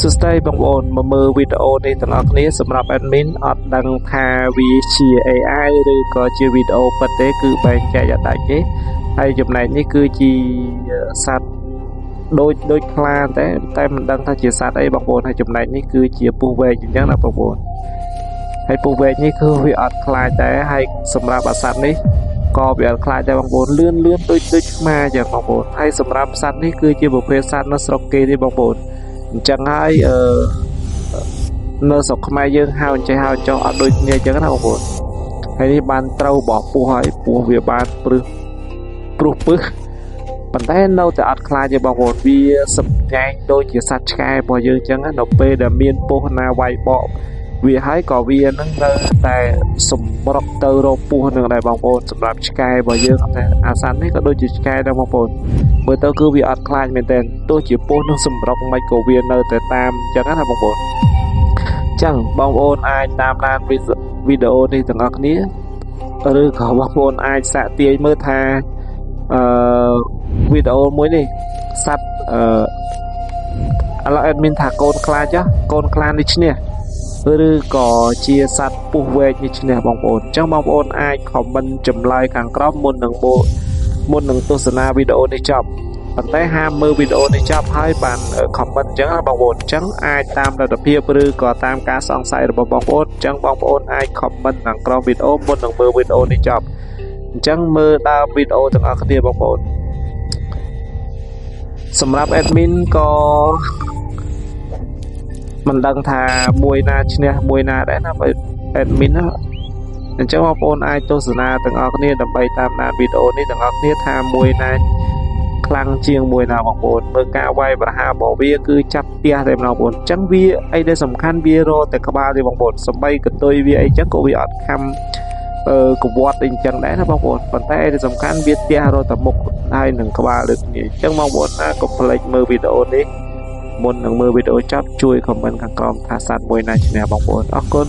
សួស្តីបងប្អូនមកមើលវីដេអូនេះទាំងអស់គ្នាសម្រាប់ admin អត់ដឹងថាវាជា AI ឬក៏ជាវីដេអូពិតទេគឺបែងចែកអត់ដាច់ទេហើយចំណែកនេះគឺជាសត្វដូចខ្លាតែមិនដឹងថាជាសត្វអីបងប្អូនហើយចំណែកនេះគឺជាពស់វែកអញ្ចឹងណាបងប្អូនហើយពស់វែកនេះគឺវាអត់ខ្លាចដែរហើយសម្រាប់អាសត្វនេះក៏វាអត់ខ្លាចដែរបងប្អូនលឿនដូចឆ្មាអញ្ចឹងបងប្អូនហើយសម្រាប់សត្វនេះគឺជាប្រភេទសត្វនៅស្រុកគេទេបងប្អូនអញ្ចឹងហើយនៅស្រុកខ្មែរយើងហៅអញ្ចេះហៅចុះអត់ដូចគ្នាអញ្ចឹងណាបងប្អូនហើយនេះបានត្រូវបោះពស់ហើយពស់វាបានព្រោះពឹសប៉ុន្តែនៅតែអត់ខ្លាចទេបងប្អូនវាសម្ញែងដូចជាសត្វឆ្កែរបស់យើងអញ្ចឹងនៅពេលដែលមានពស់ណាវាយបកវាហើយក៏វានឹងនៅតែសម្រុកទៅរកពស់នឹងដែរបងប្អូនសម្រាប់ឆ្កែរបស់យើងតែអាសត្វនេះក៏ដូចជាឆ្កែដែរបងប្អូនមើលទៅគឺវាអត់ខ្លាចមែនទែនទោះជាពស់នឹងសម្រុកមិនក៏វានៅតែតាមអញ្ចឹងណាបងប្អូនអញ្ចឹងបងប្អូនអាចតាមដានវីដេអូនេះទាំងអស់គ្នាឬក៏បងប្អូនអាចសាកទាញមើលថាវីដេអូមួយនេះសត្វឥឡូវ admin ថាកូនខ្លាចកូនខ្លានេះឈ្នះឬក៏ជាសត្វពស់វែកនេះឈ្នះបងប្អូនអញ្ចឹងបងប្អូនអាច comment ចម្លើយខាងក្រោមមុននឹងទស្សនាវីដេអូនេះចប់ប៉ុន្តែហាមមើលវីដេអូនេះចប់ហើយបាន comment អញ្ចឹងណាបងប្អូនអញ្ចឹងអាចតាមលទ្ធភាពឬក៏តាមការសង្ស័យរបស់បងប្អូនអញ្ចឹងបងប្អូនអាច comment ខាងក្រោមវីដេអូមុននឹងមើលវីដេអូនេះចប់អញ្ចឹងមើលដើមវីដេអូទាំងអស់គ្នាបងប្អូនសម្រាប់ admin ក៏មិនដឹងថាមួយណាឈ្នះមួយណាដែរណាបើ admin ណាអញ្ចឹងបងប្អូនអាចទស្សនាទាំងអស់គ្នាដើម្បីតាមដានវីដេអូនេះទាំងអស់គ្នាថាមួយណាខ្លាំងជាងមួយណាបងប្អូនមើលការវាយប្រហាររបស់វាគឺចាប់ផ្ទះតែបងប្អូនអញ្ចឹងវាអីដែលសំខាន់វារកតែក្បាលទេបងប្អូនសម្បីកតុយវាអីចឹងក៏វាអត់ខំកវត្តអីចឹងដែរណាបងប្អូនប៉ុន្តែដែលសំខាន់វាផ្ទះរកតែមុខហើយនឹងក្បាលដូចគ្នាអញ្ចឹងបងប្អូនណាកុំភ្លេចមើលវីដេអូនេះមុននឹងមើលវីដេអូចប់ជួយ comment ខាងក្រោមថាសត្វមួយណាឈ្នះបងប្អូនអរគុណ